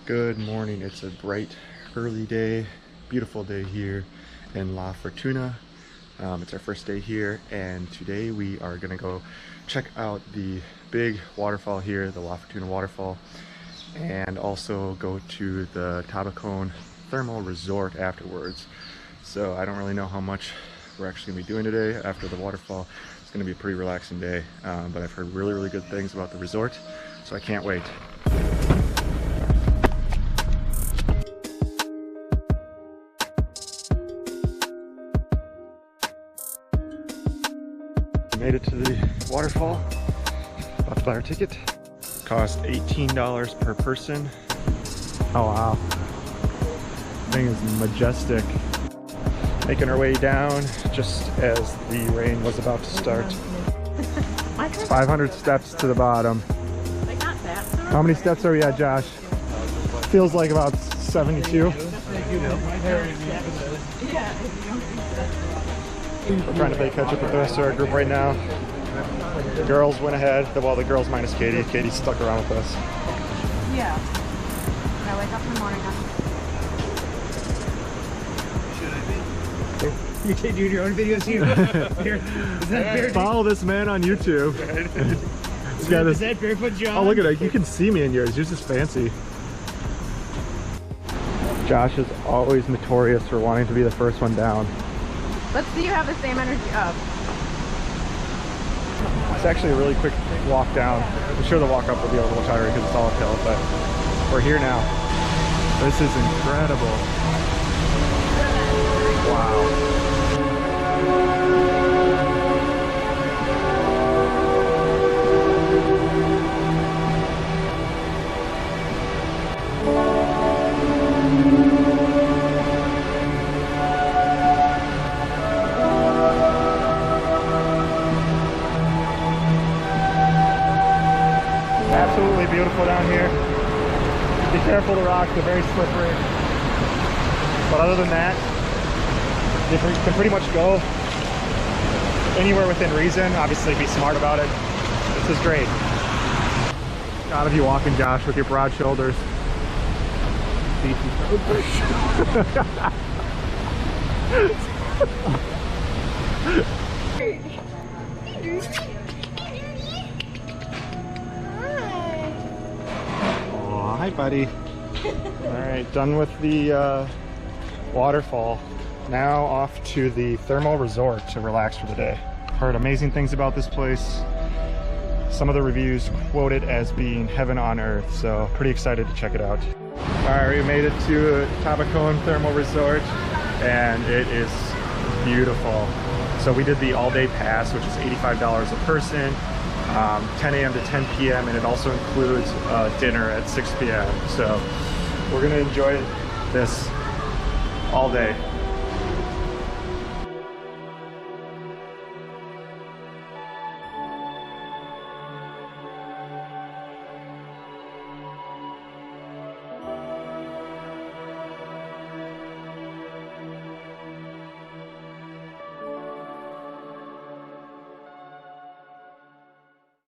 Good morning. It's a bright early day, beautiful day here in La Fortuna. It's our first day here, and today we are gonna go check out the big waterfall here, the La Fortuna Waterfall, and also go to the Tabacón Thermal Resort afterwards. So I don't really know how much we're actually gonna be doing today after the waterfall. It's gonna be a pretty relaxing day, but I've heard really good things about the resort, so I can't wait. Made it to the waterfall. About to buy our ticket. Cost $18 per person. Oh wow. Thing is majestic. Making our way down just as the rain was about to start. 500 steps to the bottom. How many steps are we at, Josh? Feels like about 72. We're trying to play catch up with the rest of our group right now. The girls went ahead. Well, the girls minus Katie. Katie's stuck around with us. Yeah. I wake up in the morning. You can't do your own videos here. Follow this man on YouTube. Is that barefoot John? Oh, look at it. You can see me in yours. Yours is fancy. Josh is always notorious for wanting to be the first one down. Let's see you have the same energy up. It's actually a really quick walk down. I'm sure the walk up will be a little tiring because it's all uphill, but we're here now. This is incredible. Wow. Absolutely beautiful down here. Be careful, the rocks are very slippery. But other than that, you can pretty much go anywhere within reason. Obviously be smart about it. This is great. Proud of you walking, Josh, with your broad shoulders. Hi, buddy. All right, done with the waterfall. Now off to the thermal resort to relax for the day. Heard amazing things about this place. Some of the reviews quote it as being heaven on earth, so pretty excited to check it out. All right, we made it to Tabacón Thermal Resort, and it is beautiful. So we did the all-day pass, which is $85 a person. 10 a.m. to 10 p.m. and it also includes dinner at 6 p.m. So we're gonna enjoy this all day.